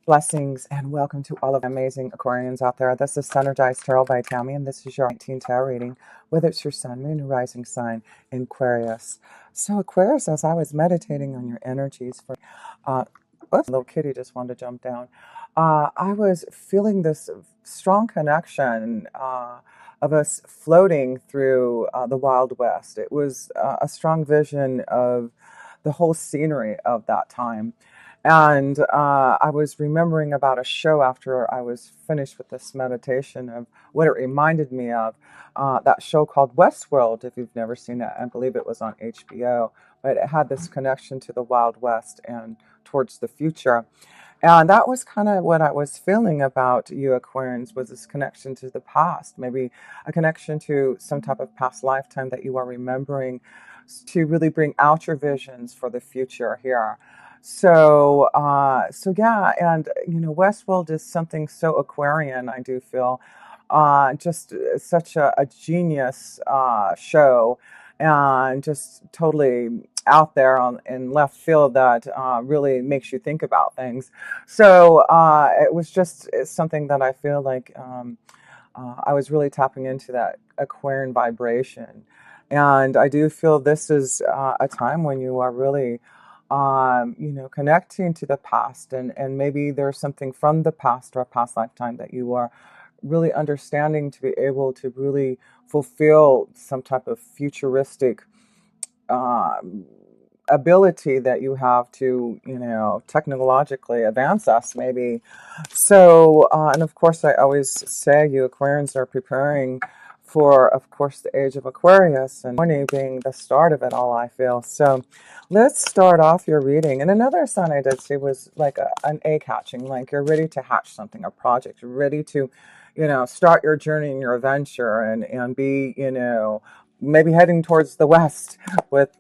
Blessings and welcome to all of the amazing Aquarians out there. This is Energized Tarot by Tammy, and this is your 19 tarot reading, whether it's your sun, moon, or rising sign in Aquarius. So Aquarius, as I was meditating on your energies for, oops, little kitty just wanted to jump down. I was feeling this strong connection of us floating through the Wild West. It was a strong vision of the whole scenery of that time. And I was remembering about a show after I was finished with this meditation of what it reminded me of. That show called Westworld, if you've never seen it, I believe it was on HBO, but it had this connection to the Wild West and towards the future. And that was kind of what I was feeling about you Aquarians, was this connection to the past, maybe a connection to some type of past lifetime that you are remembering to really bring out your visions for the future here. So yeah, and Westworld is something so Aquarian, I do feel, just such a genius show, and just totally out there in left field that really makes you think about things. So it was just something that I feel like I was really tapping into that Aquarian vibration, and I do feel this is a time when you are really connecting to the past, and maybe there's something from the past or a past lifetime that you are really understanding to be able to really fulfill some type of futuristic ability that you have to, technologically advance us, maybe. So, and of course, I always say you Aquarians are preparing for, of course, the age of Aquarius, and morning being the start of it all, I feel. So let's start off your reading. And another sign I did see was like an egg hatching, like you're ready to hatch something, a project, you're ready to, start your journey and your adventure, and be, maybe heading towards the west with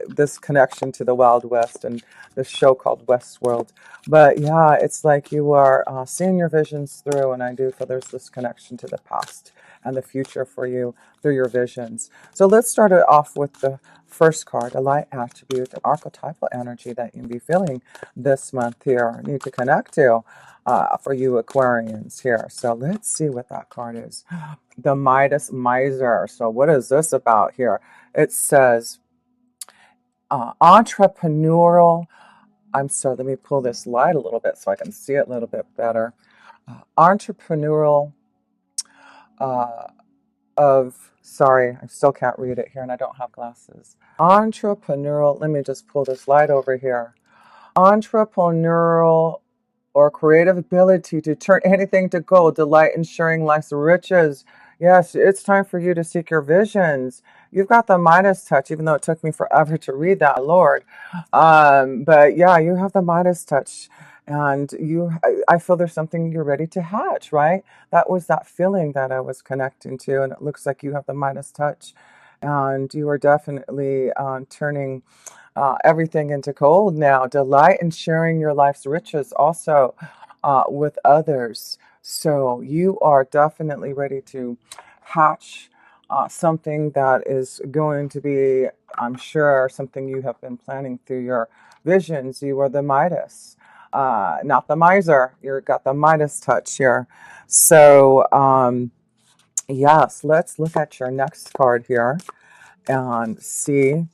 this connection to the Wild West and this show called Westworld. But yeah, it's like you are seeing your visions through, and I do feel there's this connection to the past and the future for you through your visions. So let's start it off with the first card, a light attribute, an archetypal energy that you can be feeling this month here, need to connect to for you Aquarians here. So let's see what that card is. The Midas Miser. So what is this about here? It says entrepreneurial. I'm sorry, let me pull this light a little bit so I can see it a little bit better. Entrepreneurial sorry, I still can't read it here and I don't have glasses. Entrepreneurial, let me just pull this light over here. Entrepreneurial or creative ability to turn anything to gold, delight in sharing life's riches. Yes, it's time for you to seek your visions. You've got the Midas touch, even though it took me forever to read that, Lord. But yeah, you have the Midas touch, and I feel there's something you're ready to hatch, right? That was that feeling that I was connecting to, and it looks like you have the Midas touch, and you are definitely turning everything into gold now. Delight in sharing your life's riches also with others. So you are definitely ready to hatch something that is going to be, I'm sure, something you have been planning through your visions. You are the Midas, not the miser. You've got the Midas touch here. So yes, let's look at your next card here and see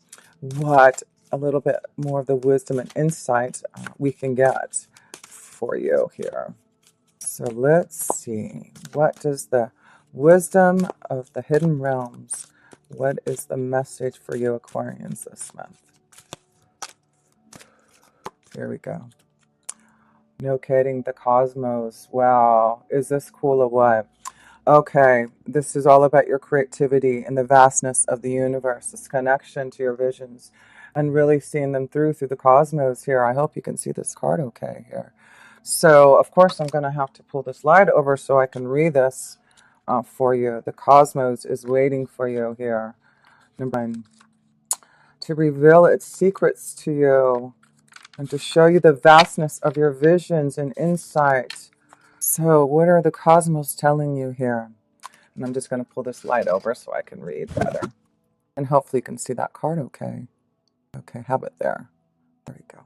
what a little bit more of the wisdom and insight we can get for you here. So let's see, what does the wisdom of the hidden realms, what is the message for you Aquarians this month? Here we go. Locating the cosmos. Wow, is this cool or what? Okay, this is all about your creativity and the vastness of the universe, this connection to your visions, and really seeing them through the cosmos here. I hope you can see this card okay here. So, of course, I'm going to have to pull this light over so I can read this for you. The cosmos is waiting for you here. Number 9, to reveal its secrets to you and to show you the vastness of your visions and insight. So what are the cosmos telling you here? And I'm just going to pull this light over so I can read better. And hopefully you can see that card okay. Okay, have it there. There we go.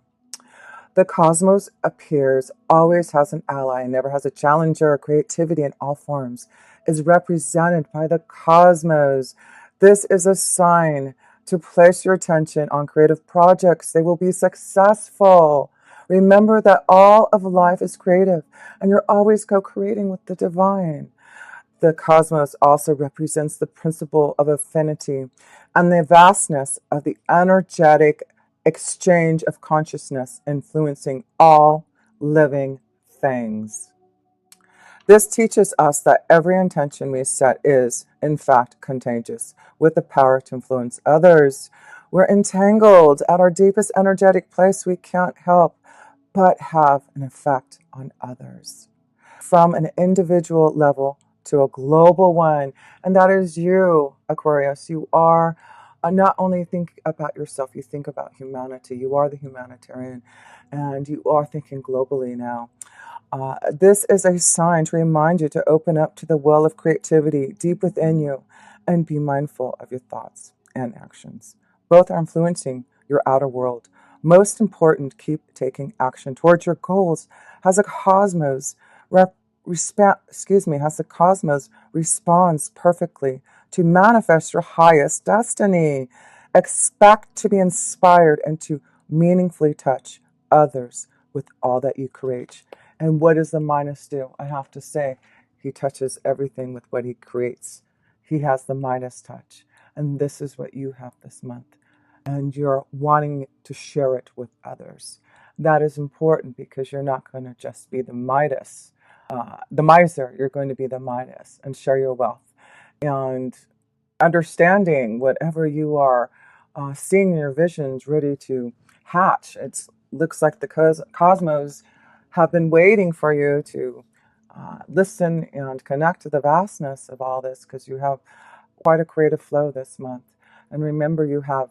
The cosmos appears, always has an ally, never has a challenger. Creativity in all forms is represented by the cosmos. This is a sign to place your attention on creative projects. They will be successful. Remember that all of life is creative, and you're always co-creating with the divine. The cosmos also represents the principle of affinity and the vastness of the energetic exchange of consciousness influencing all living things. This teaches us that every intention we set is, in fact, contagious, with the power to influence others. We're entangled at our deepest energetic place. We can't help but have an effect on others. From an individual level to a global one, and that is you, Aquarius. You are not only think about yourself, you think about humanity. You are the humanitarian, and you are thinking globally now. This is a sign to remind you to open up to the well of creativity deep within you and be mindful of your thoughts and actions. Both are influencing your outer world. Most important, keep taking action towards your goals. Has the cosmos responds perfectly to manifest your highest destiny. Expect to be inspired and to meaningfully touch others with all that you create. And what does the Midas do? I have to say, he touches everything with what he creates. He has the Midas touch. And this is what you have this month. And you're wanting to share it with others. That is important because you're not going to just be the Midas, the miser. You're going to be the Midas and share your wealth. And understanding whatever you are seeing in your visions ready to hatch. It looks like the cosmos have been waiting for you to listen and connect to the vastness of all this, because you have quite a creative flow this month. And remember, you have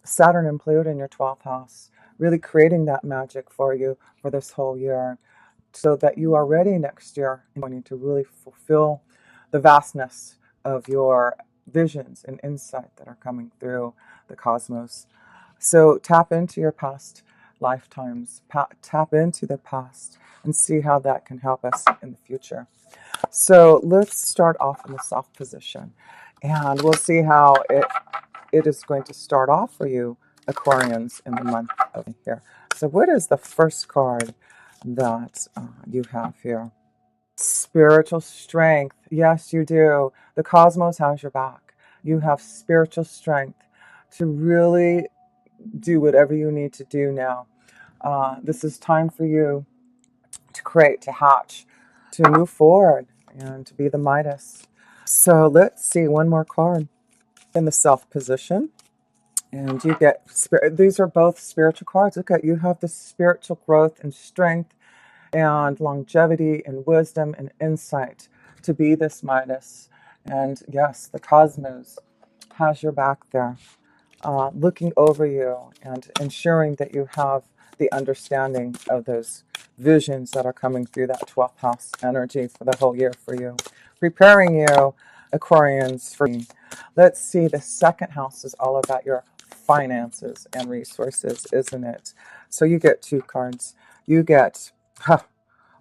Saturn and Pluto in your 12th house, really creating that magic for you for this whole year, so that you are ready next year wanting to really fulfill the vastness of your visions and insight that are coming through the cosmos. So tap into your past lifetimes, tap into the past, and see how that can help us in the future. So let's start off in the soft position, and we'll see how it is going to start off for you, Aquarians, in the month of here. So what is the first card that you have here? Spiritual strength. Yes, you do. The cosmos has your back. You have spiritual strength to really do whatever you need to do now. This is time for you to create, to hatch, to move forward, and to be the Midas. So let's see one more card in the self position. And you get, these are both spiritual cards. Look at, you have the spiritual growth and strength and longevity and wisdom and insight to be this Midas. And yes, the cosmos has your back there, looking over you and ensuring that you have the understanding of those visions that are coming through that 12th house energy for the whole year for you, preparing you, Aquarians, for me. Let's see, the second house is all about your finances and resources, isn't it? So you get two cards. You get,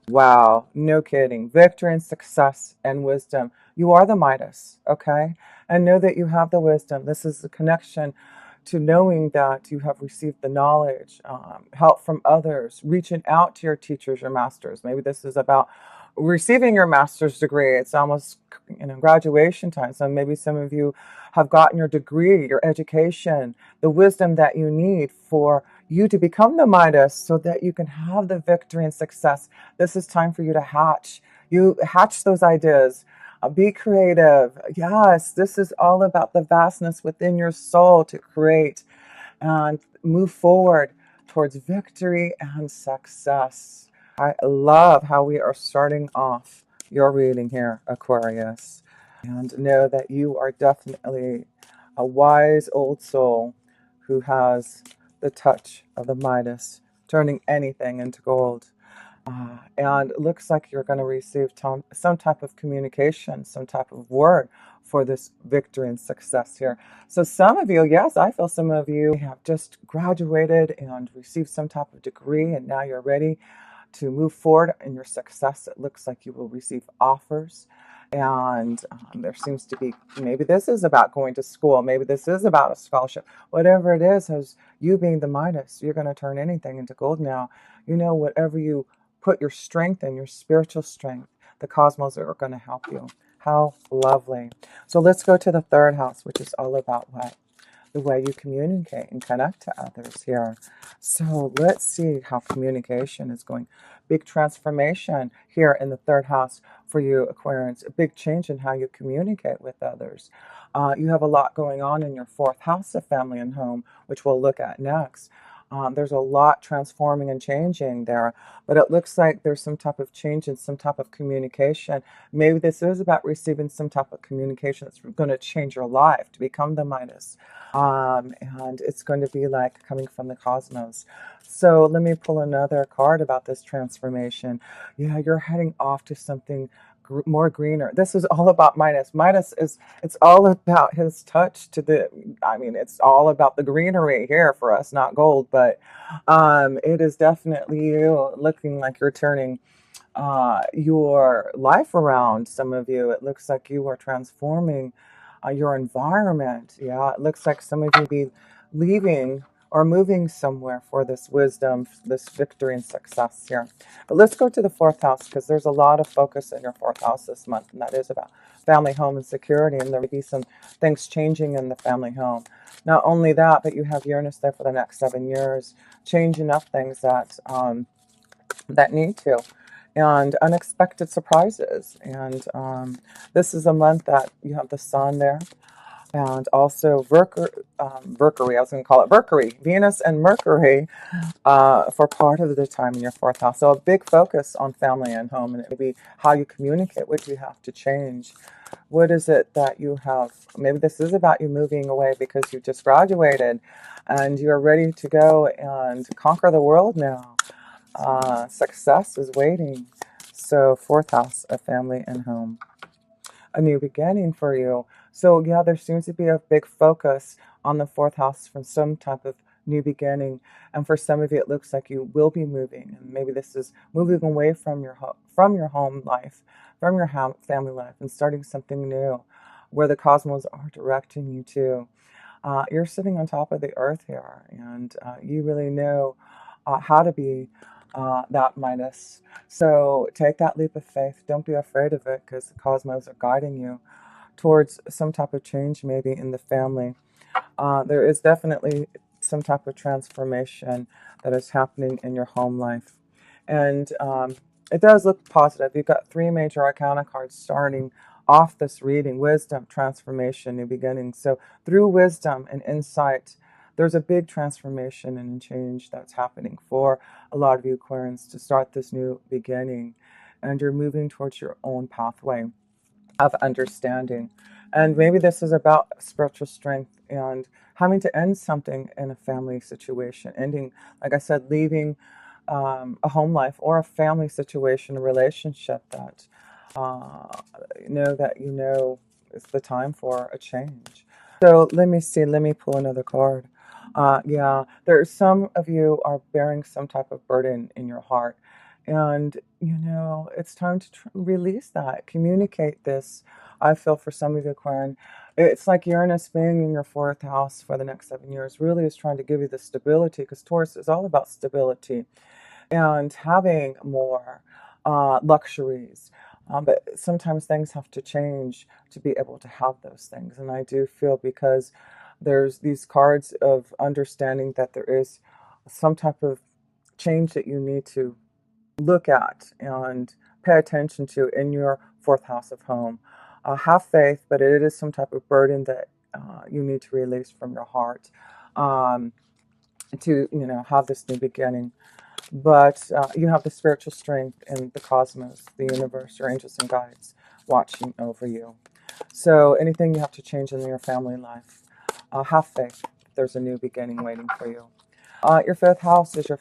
wow, no kidding, victory and success and wisdom. You are the Midas, okay? And know that you have the wisdom. This is the connection to knowing that you have received the knowledge, help from others, reaching out to your teachers, your masters. Maybe this is about receiving your master's degree. It's almost, graduation time. So maybe some of you have gotten your degree, your education, the wisdom that you need for you to become the Midas so that you can have the victory and success. This is time for you to hatch. You hatch those ideas. Be creative. Yes, this is all about the vastness within your soul to create and move forward towards victory and success. I love how we are starting off your reading here, Aquarius. And know that you are definitely a wise old soul who has the touch of the Midas, turning anything into gold. And it looks like you're going to receive some type of communication, some type of word for this victory and success here. So some of you, yes, I feel some of you have just graduated and received some type of degree, and now you're ready to move forward in your success. It looks like you will receive offers. And there seems to be, maybe this is about going to school. Maybe this is about a scholarship. Whatever it is, as you being the Midas, you're going to turn anything into gold now. You know, whatever you put your strength in, your spiritual strength, the cosmos are going to help you. How lovely. So let's go to the third house, which is all about what? The way you communicate and connect to others here. So let's see how communication is going. Big transformation here in the third house for you, Aquarians. A big change in how you communicate with others. You have a lot going on in your fourth house of family and home, which we'll look at next. There's a lot transforming and changing there, but it looks like there's some type of change in some type of communication. Maybe this is about receiving some type of communication that's going to change your life to become the Midas. And it's going to be like coming from the cosmos. So let me pull another card about this transformation. Yeah, you're heading off to something more greener. This is all about Midas. Midas is, it's all about his touch to the, I mean, it's all about the greenery here for us, not gold, but it is definitely you looking like you're turning your life around. Some of you, it looks like you are transforming your environment. Yeah, it looks like some of you be leaving or moving somewhere for this wisdom, this victory and success here. But let's go to the fourth house, because there's a lot of focus in your fourth house this month, and that is about family, home, and security, and there may be some things changing in the family home. Not only that, but you have Uranus there for the next 7 years, changing up things that that need to, and unexpected surprises. And this is a month that you have the sun there, and also Mercury, I was going to call it Mercury, Venus and Mercury for part of the time in your fourth house. So a big focus on family and home, and it would be how you communicate, what you have to change. What is it that you have? Maybe this is about you moving away because you just graduated and you're ready to go and conquer the world now. Success is waiting. So fourth house of family and home. A new beginning for you. So yeah, there seems to be a big focus on the fourth house from some type of new beginning. And for some of you, it looks like you will be moving. And maybe this is moving away from your home life, from your family life, and starting something new where the cosmos are directing you to. You're sitting on top of the earth here, and you really know how to be that Midas. So take that leap of faith. Don't be afraid of it, because the cosmos are guiding you towards some type of change, maybe in the family. There is definitely some type of transformation that is happening in your home life. And it does look positive. You've got 3 major arcana cards starting off this reading: wisdom, transformation, new beginnings. So through wisdom and insight, there's a big transformation and change that's happening for a lot of you Aquarians to start this new beginning. And you're moving towards your own pathway of understanding. And maybe this is about spiritual strength and having to end something in a family situation. Ending, like I said, leaving a home life or a family situation, a relationship that you know is the time for a change. So let me see. Let me pull another card. Yeah, there's some of you are bearing some type of burden in your heart. And, it's time to release that, communicate this. I feel for some of you, Aquarian, it's like Uranus being in your fourth house for the next 7 years really is trying to give you the stability, because Taurus is all about stability and having more luxuries. But sometimes things have to change to be able to have those things. And I do feel, because there's these cards of understanding that there is some type of change that you need to look at and pay attention to in your fourth house of home. Have faith, but it is some type of burden that you need to release from your heart to have this new beginning. But you have the spiritual strength in the cosmos, the universe, your angels and guides watching over you. So anything you have to change in your family life, have faith. There's a new beginning waiting for you. Your fifth house is your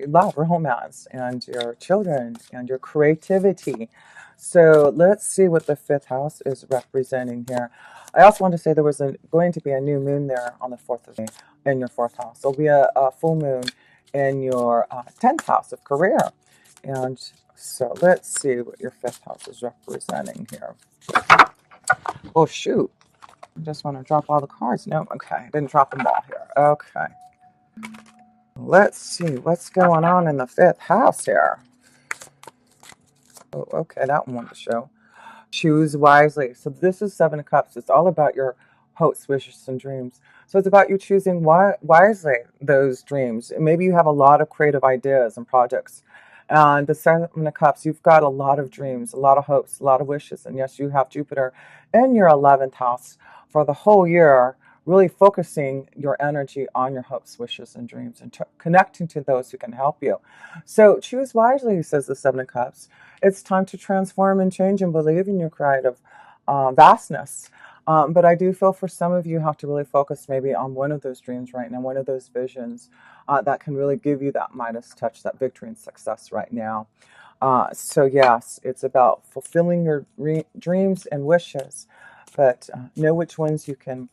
love, romance, and your children, and your creativity. So let's see what the fifth house is representing here. I also want to say there was going to be a new moon there on the 4th of May in your fourth house. There'll be a full moon in your 10th house of career. And so let's see what your fifth house is representing here. Oh, shoot. I just want to drop all the cards. No, okay. I didn't drop them all here. Okay. Let's see what's going on in the fifth house here. Oh, okay. That one wanted to show. Choose wisely. So this is Seven of Cups. It's all about your hopes, wishes, and dreams. So it's about you choosing wisely those dreams. Maybe you have a lot of creative ideas and projects. And the Seven of Cups, you've got a lot of dreams, a lot of hopes, a lot of wishes. And yes, you have Jupiter in your 11th house for the whole year, really focusing your energy on your hopes, wishes, and dreams, and connecting to those who can help you. So choose wisely, says the Seven of Cups. It's time to transform and change and believe in your creative vastness. But I do feel for some of you have to really focus maybe on one of those dreams right now, one of those visions that can really give you that Midas touch, that victory and success right now. So yes, it's about fulfilling your dreams and wishes, but know which ones you can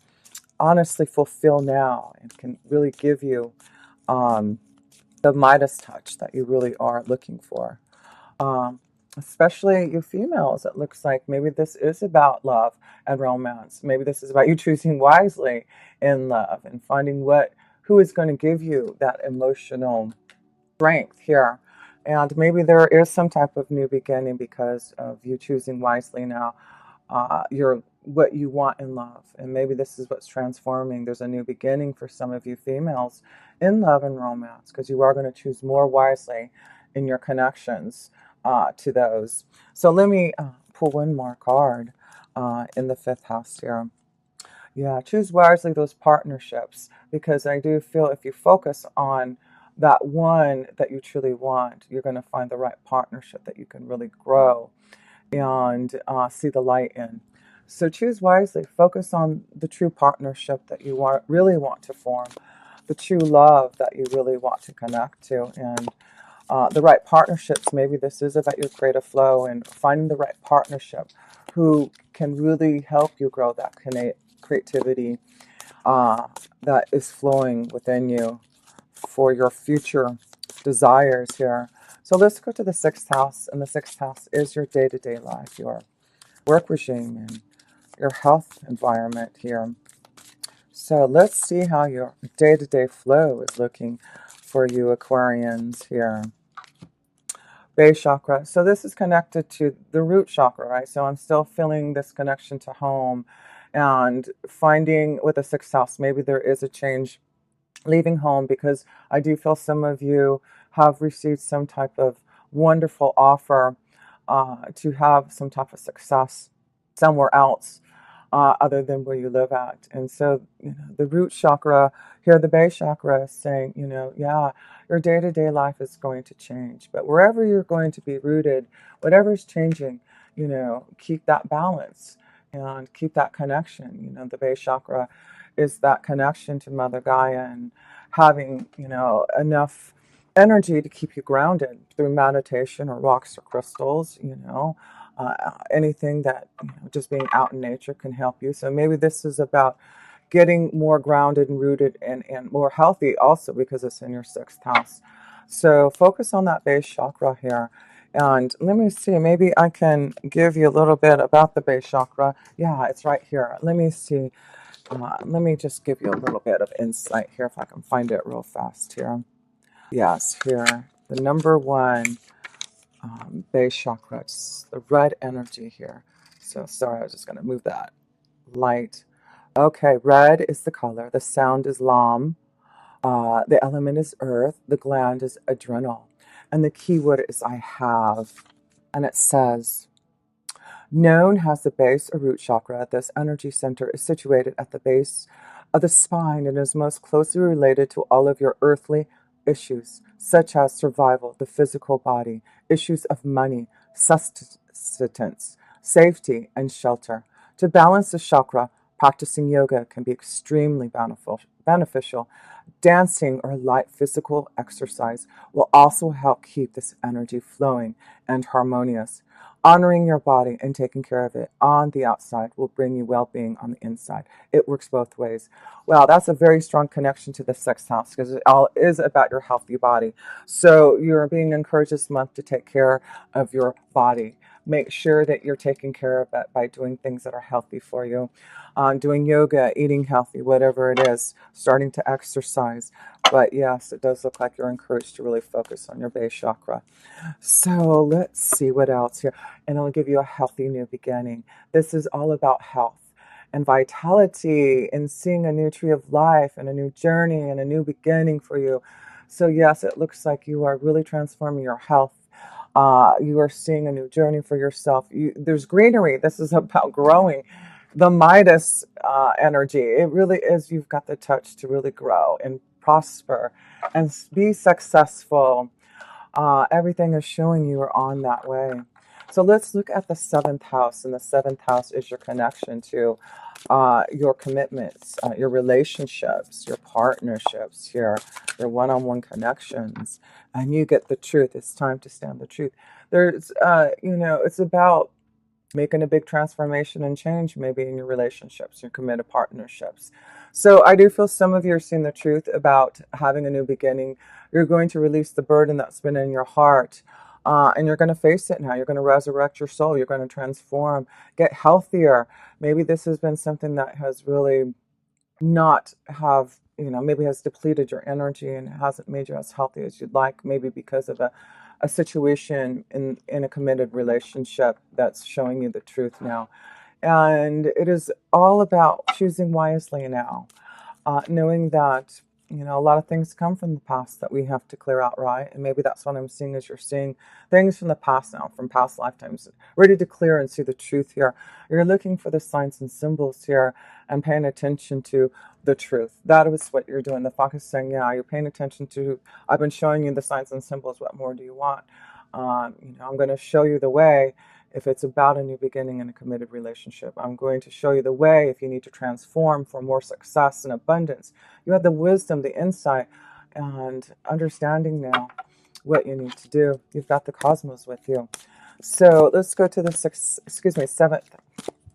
honestly fulfill now and can really give you the Midas touch that you really are looking for. Especially you females, it looks like maybe this is about love and romance. Maybe this is about you choosing wisely in love and finding who is going to give you that emotional strength here. And maybe there is some type of new beginning because of you choosing wisely now. You're what you want in love, and maybe this is what's transforming. There's a new beginning for some of you females in love and romance because you are going to choose more wisely in your connections to those. So let me pull one more card in the fifth house here. Yeah, choose wisely those partnerships, because I do feel if you focus on that one that you truly want, you're going to find the right partnership that you can really grow and see the light in. So choose wisely. Focus on the true partnership that you really want to form, the true love that you really want to connect to, and the right partnerships. Maybe this is about your creative flow and finding the right partnership who can really help you grow that creativity that is flowing within you for your future desires here. So let's go to the sixth house, and the sixth house is your day-to-day life, your work regime, and your health environment here. So let's see how your day-to-day flow is looking for you Aquarians here. Base chakra. So this is connected to the root chakra, right? So I'm still feeling this connection to home and finding with the sixth house, maybe there is a change leaving home, because I do feel some of you have received some type of wonderful offer to have some type of success somewhere else other than where you live at. And so, the root chakra here, the base chakra is saying, yeah, your day-to-day life is going to change. But wherever you're going to be rooted, whatever's changing, keep that balance and keep that connection. The base chakra is that connection to Mother Gaia and having, enough energy to keep you grounded through meditation or rocks or crystals, anything that, just being out in nature can help you. So maybe this is about getting more grounded and rooted and more healthy also, because it's in your sixth house. So focus on that base chakra here. And let me see, maybe I can give you a little bit about the base chakra. Yeah, it's right here. Let me see. Let me just give you a little bit of insight here if I can find it real fast here. Yes, here. The number one base chakra, it's the red energy here. So sorry, I was just going to move that light. Okay, red is the color. The sound is lam. The element is earth. The gland is adrenal. And the keyword is I have. And it says, known has the base or root chakra. This energy center is situated at the base of the spine and is most closely related to all of your earthly issues, such as survival, the physical body, issues of money, sustenance, safety, and shelter. To balance the chakra, Practicing yoga can be extremely beneficial. Dancing or light physical exercise will also help keep this energy flowing and harmonious. Honoring your body and taking care of it on the outside will bring you well-being on the inside. It works both ways. Well, that's a very strong connection to the sixth house because it all is about your healthy body. So you're being encouraged this month to take care of your body. Make sure that you're taking care of it by doing things that are healthy for you. Doing yoga, eating healthy, whatever it is, starting to exercise. But yes, it does look like you're encouraged to really focus on your base chakra. So let's see what else here. And I'll give you a healthy new beginning. This is all about health and vitality and seeing a new tree of life and a new journey and a new beginning for you. So yes, it looks like you are really transforming your health. You are seeing a new journey for yourself. There's greenery. This is about growing. The Midas energy. It really is. You've got the touch to really grow and prosper and be successful. Everything is showing you are on that way. So let's look at the seventh house. And the seventh house is your connection to your commitments, your relationships, your partnerships, your one-on-one connections. And you get the truth. It's time to stand the truth. There's, it's about making a big transformation and change maybe in your relationships, your committed partnerships. So I do feel some of you are seeing the truth about having a new beginning. You're going to release the burden that's been in your heart, and you're going to face it now. You're going to resurrect your soul. You're going to transform, get healthier. Maybe this has been something that has really not have, maybe has depleted your energy and hasn't made you as healthy as you'd like, maybe because of a situation in a committed relationship that's showing you the truth now. And it is all about choosing wisely now, knowing that, a lot of things come from the past that we have to clear out, right? And maybe that's what I'm seeing is you're seeing things from the past now, from past lifetimes, ready to clear and see the truth here. You're looking for the signs and symbols here and paying attention to the truth. That is what you're doing. The fox is saying, yeah, you're paying attention to, I've been showing you the signs and symbols. What more do you want? I'm going to show you the way if it's about a new beginning in a committed relationship. I'm going to show you the way if you need to transform for more success and abundance. You have the wisdom, the insight, and understanding now what you need to do. You've got the cosmos with you. So let's go to the seventh.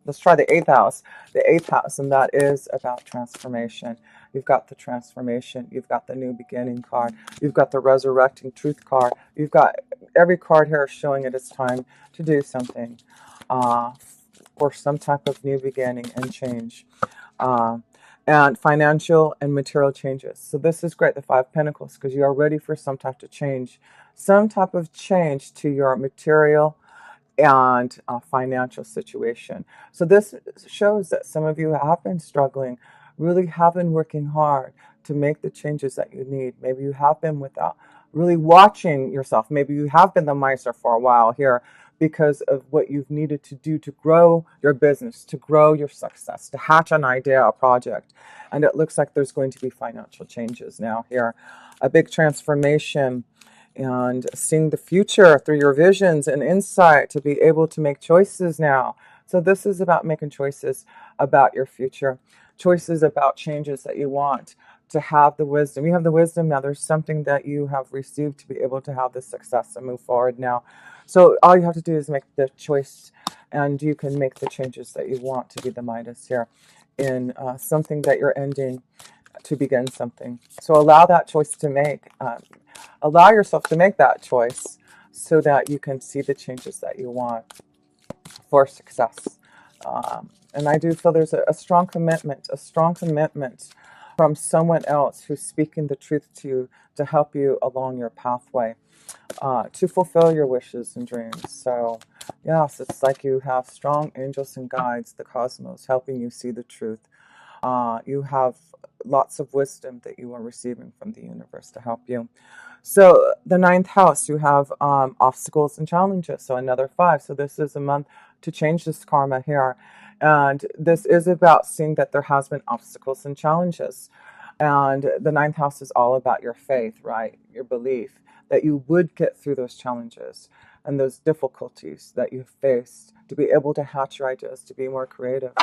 Let's try the eighth house. The eighth house, and that is about transformation. You've got the transformation. You've got the new beginning card. You've got the resurrecting truth card. You've got every card here showing it is time to do something for some type of new beginning and change. And financial and material changes. So this is great, the Five of Pentacles, because you are ready for some type of change. Some type of change to your material and financial situation. So this shows that some of you have been struggling, really have been working hard to make the changes that you need. Maybe you have been without really watching yourself. Maybe you have been the miser for a while here because of what you've needed to do to grow your business, to grow your success, to hatch an idea, a project. And it looks like there's going to be financial changes now here. A big transformation and seeing the future through your visions and insight to be able to make choices now. So this is about making choices about your future, choices about changes that you want to have the wisdom. You have the wisdom now. There's something that you have received to be able to have the success and move forward now. So all you have to do is make the choice, and you can make the changes that you want to be the Midas here in something that you're ending to begin something. So allow that choice to make. Allow yourself to make that choice so that you can see the changes that you want for success. And I do feel there's a strong commitment from someone else who's speaking the truth to you to help you along your pathway to fulfill your wishes and dreams. So yes, it's like you have strong angels and guides, the cosmos, helping you see the truth. You have lots of wisdom that you are receiving from the universe to help you. So the ninth house, you have obstacles and challenges. So another 5. So this is a month to change this karma here. And this is about seeing that there has been obstacles and challenges. And the ninth house is all about your faith, right? Your belief that you would get through those challenges and those difficulties that you faced to be able to hatch your ideas, to be more creative.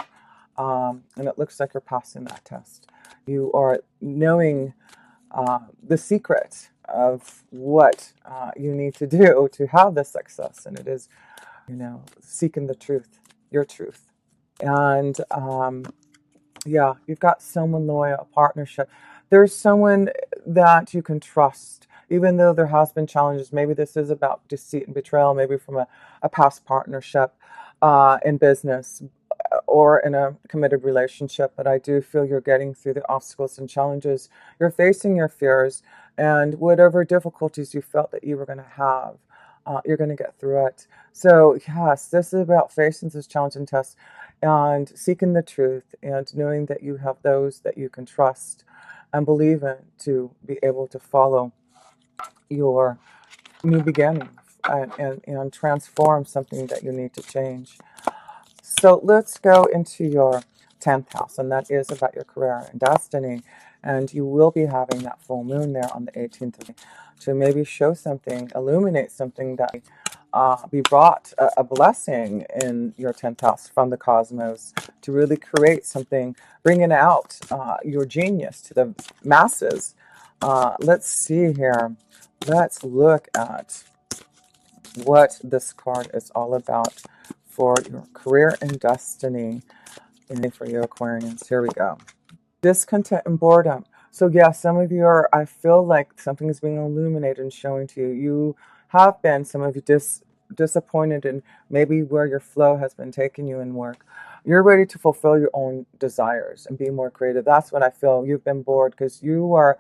And it looks like you're passing that test. You are knowing the secret of what you need to do to have this success. And it is, seeking the truth, your truth. And yeah, you've got someone loyal, a partnership. There's someone that you can trust, even though there has been challenges. Maybe this is about deceit and betrayal, maybe from a past partnership in business or in a committed relationship. But I do feel you're getting through the obstacles and challenges. You're facing your fears, and whatever difficulties you felt that you were going to have, you're going to get through it. So yes, this is about facing this challenge and test and seeking the truth and knowing that you have those that you can trust and believe in to be able to follow your new beginning and transform something that you need to change. So let's go into your 10th house, and that is about your career and destiny. And you will be having that full moon there on the 18th of May to maybe show something, illuminate something that be brought a blessing in your 10th house from the cosmos to really create something, bringing out your genius to the masses. Let's see here. Let's look at what this card is all about for your career and destiny. And for you Aquarians, here we go. Discontent and boredom. So yeah, some of you are, I feel like something is being illuminated and showing to you. You have been, some of you, disappointed in maybe where your flow has been taking you in work. You're ready to fulfill your own desires and be more creative. That's what I feel. You've been bored because you are,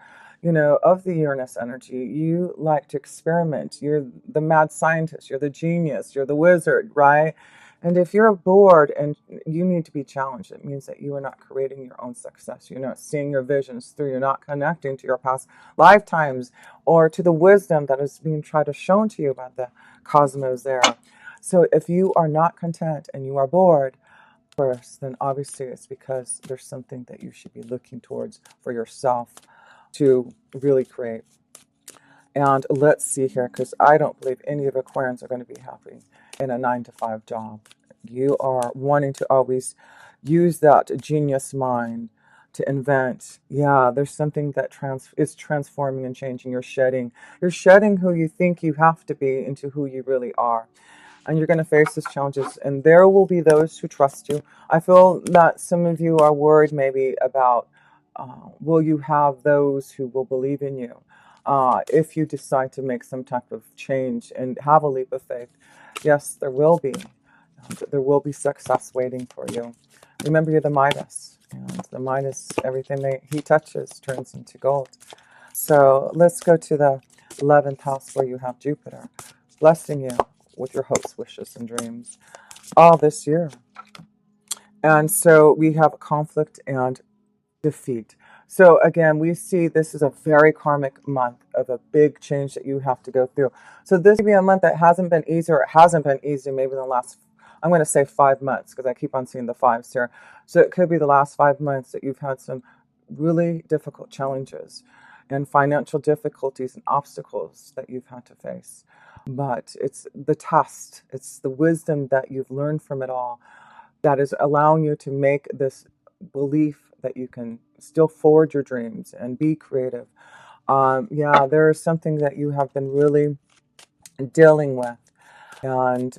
of the Uranus energy. You like to experiment. You're the mad scientist. You're the genius. You're the wizard, right? And if you're bored and you need to be challenged, it means that you are not creating your own success. You're not seeing your visions through. You're not connecting to your past lifetimes or to the wisdom that is being tried to shown to you by the cosmos there. So if you are not content and you are bored, first, then obviously it's because there's something that you should be looking towards for yourself to really create. And let's see here, because I don't believe any of Aquarians are going to be happy in a 9-to-5 job. You are wanting to always use that genius mind to invent. Yeah, there's something that is transforming and changing. You're shedding who you think you have to be into who you really are. And you're going to face these challenges, and there will be those who trust you. I feel that some of you are worried maybe about will you have those who will believe in you if you decide to make some type of change and have a leap of faith. Yes, there will be. There will be success waiting for you. Remember, you're the Midas, and the Midas, everything he touches turns into gold. So let's go to the 11th house where you have Jupiter blessing you with your hopes, wishes, and dreams all this year. And so we have conflict and defeat. So again, we see this is a very karmic month of a big change that you have to go through. So this may be a month that hasn't been easy, or it hasn't been easy maybe in the last, I'm going to say 5 months, because I keep on seeing the fives here. So it could be the last 5 months that you've had some really difficult challenges and financial difficulties and obstacles that you've had to face. But it's the test, it's the wisdom that you've learned from it all that is allowing you to make this belief that you can still forward your dreams and be creative. Yeah, there is something that you have been really dealing with, and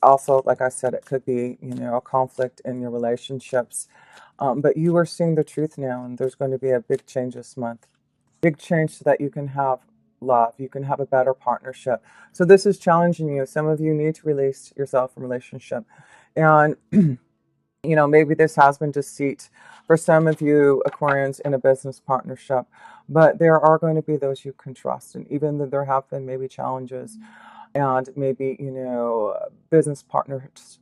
also, like I said, it could be a conflict in your relationships. But you are seeing the truth now, and there's going to be a big change this month. Big change so that you can have love, you can have a better partnership. So this is challenging you. Some of you need to release yourself from relationship, and maybe this has been deceit for some of you Aquarians in a business partnership, but there are going to be those you can trust. And even though there have been maybe challenges and maybe, business partnerships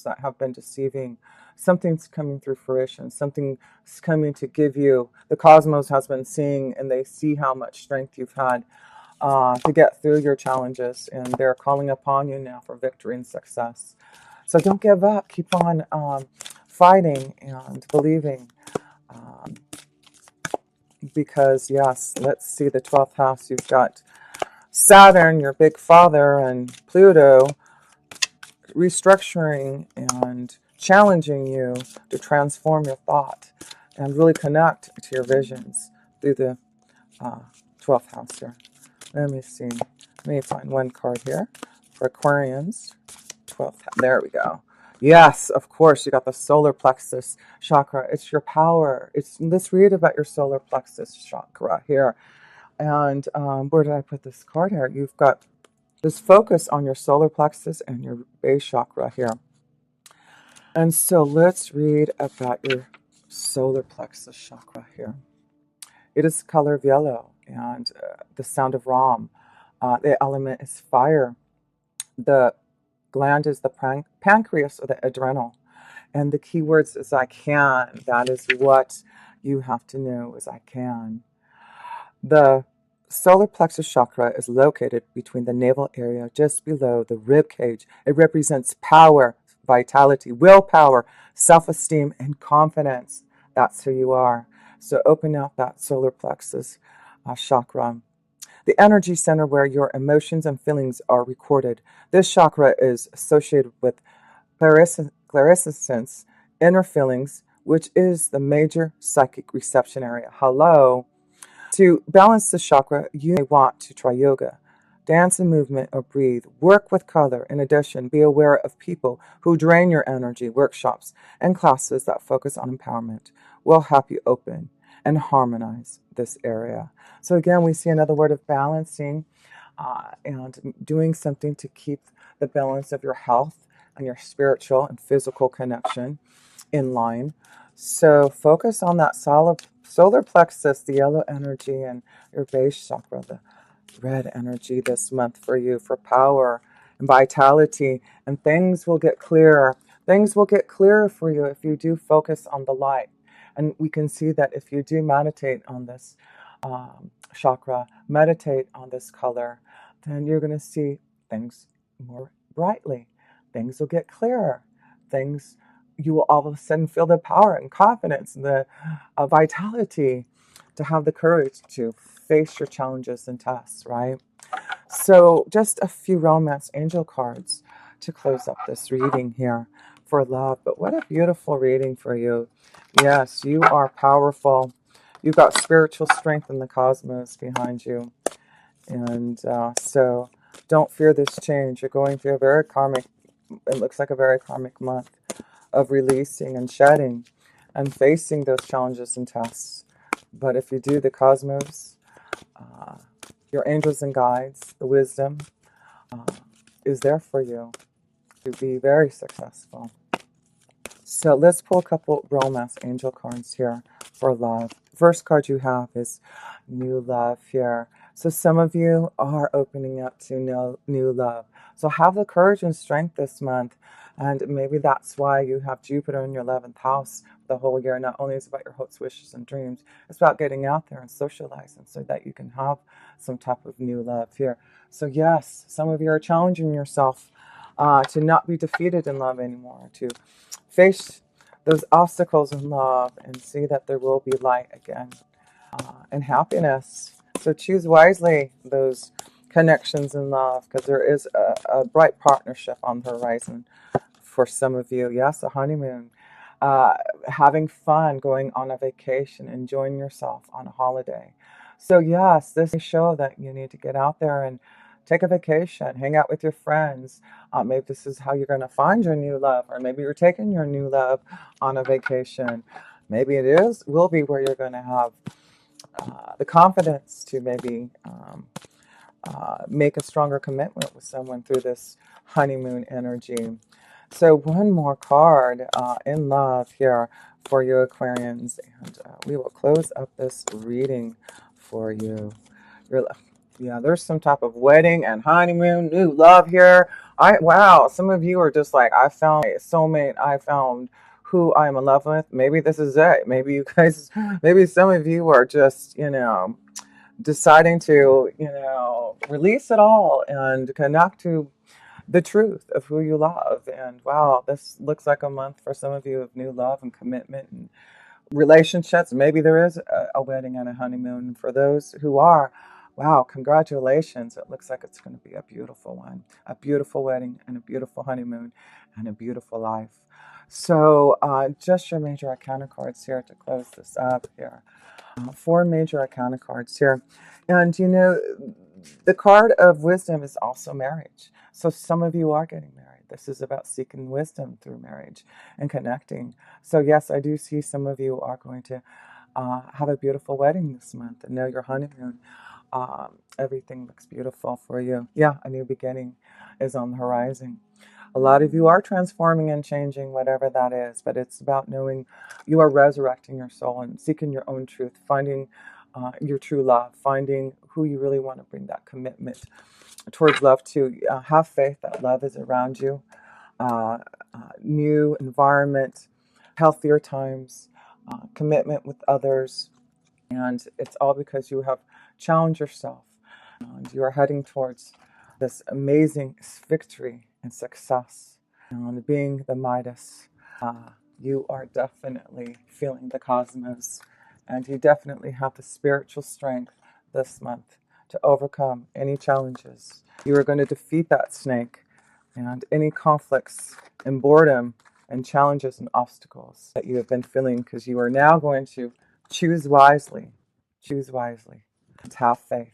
that have been deceiving, something's coming through fruition. Something's coming to give you, the cosmos has been seeing, and they see how much strength you've had to get through your challenges, and they're calling upon you now for victory and success. So don't give up. Keep on fighting and believing. Because, yes, let's see the 12th house. You've got Saturn, your big father, and Pluto restructuring and challenging you to transform your thought and really connect to your visions through the 12th house here. Let me see. Let me find one card here for Aquarians. 12th house. There we go. Yes, of course, you got the solar plexus chakra. It's your power. Let's read about your solar plexus chakra here. And where did I put this card here? You've got this focus on your solar plexus and your base chakra here. And so let's read about your solar plexus chakra here. It is the color of yellow and the sound of Ram. The element is fire. The gland is the pancreas or the adrenal. And the key words is I can. That is what you have to know is I can. The solar plexus chakra is located between the navel area just below the rib cage. It represents power, vitality, willpower, self-esteem, and confidence. That's who you are. So open up that solar plexus chakra. The energy center where your emotions and feelings are recorded. This chakra is associated with clairessence, inner feelings, which is the major psychic reception area. Hello. To balance the chakra, you may want to try yoga, dance and movement, or breathe. Work with color. In addition, be aware of people who drain your energy. Workshops and classes that focus on empowerment will help you open and harmonize this area. So again, we see another word of balancing and doing something to keep the balance of your health and your spiritual and physical connection in line. So focus on that solar plexus, the yellow energy, and your base chakra, the red energy this month for you, for power and vitality, and things will get clearer. Things will get clearer for you if you do focus on the light. And we can see that if you do meditate on this chakra, meditate on this color, then you're going to see things more brightly. Things will get clearer. You will all of a sudden feel the power and confidence and the vitality to have the courage to face your challenges and tests, right? So just a few romance angel cards to close up this reading here for love. But what a beautiful reading for you. Yes, you are powerful. You've got spiritual strength in the cosmos behind you. And so don't fear this change. You're going through it looks like a very karmic month of releasing and shedding and facing those challenges and tests. But if you do, the cosmos, your angels and guides, the wisdom is there for you to be very successful. So let's pull a couple romance angel cards here for love. First card you have is new love here. So some of you are opening up to new love. So have the courage and strength this month. And maybe that's why you have Jupiter in your 11th house the whole year. Not only is it about your hopes, wishes, and dreams, it's about getting out there and socializing so that you can have some type of new love here. So yes, some of you are challenging yourself to not be defeated in love anymore, to face those obstacles in love and see that there will be light again and happiness. So choose wisely those connections in love, because there is a bright partnership on the horizon for some of you. Yes, a honeymoon, having fun, going on a vacation, enjoying yourself on a holiday. So yes, this may show that you need to get out there and take a vacation, hang out with your friends. Maybe this is how you're going to find your new love, or maybe you're taking your new love on a vacation. Maybe will be where you're going to have the confidence to maybe make a stronger commitment with someone through this honeymoon energy. So one more card in love here for you Aquarians, and we will close up this reading for you. Yeah, there's some type of wedding and honeymoon, new love here. Wow, some of you are just like, I found a soulmate, I found who I'm in love with. Maybe this is it. Maybe some of you are just, deciding to, release it all and connect to the truth of who you love. And wow, this looks like a month for some of you of new love and commitment and relationships. Maybe there is a wedding and a honeymoon for those who are. Wow, congratulations. It looks like it's going to be a beautiful one, a beautiful wedding and a beautiful honeymoon and a beautiful life. So just your major arcana cards here to close this up here. Four major arcana cards here. And you know, the card of wisdom is also marriage. So some of you are getting married. This is about seeking wisdom through marriage and connecting. So yes, I do see some of you are going to have a beautiful wedding this month and know your honeymoon. Everything looks beautiful for you. Yeah, a new beginning is on the horizon. A lot of you are transforming and changing, whatever that is, but it's about knowing you are resurrecting your soul and seeking your own truth, finding your true love, finding who you really want to bring that commitment towards love to. Have faith that love is around you. New environment, healthier times, commitment with others, and it's all because you have challenged yourself and you are heading towards this amazing victory and success. And being the Midas, you are definitely feeling the cosmos, and you definitely have the spiritual strength this month to overcome any challenges. You are going to defeat that snake and any conflicts and boredom and challenges and obstacles that you have been feeling, because you are now going to choose wisely, and have faith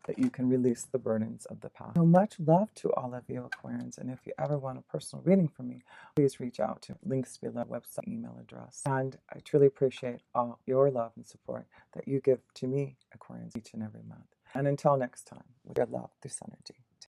that you can release the burdens of the past. So much love to all of you Aquarians, and if you ever want a personal reading from me, please reach out to links below, website, email address. And I truly appreciate all your love and support that you give to me, Aquarians, each and every month. And until next time, with your love, this energy.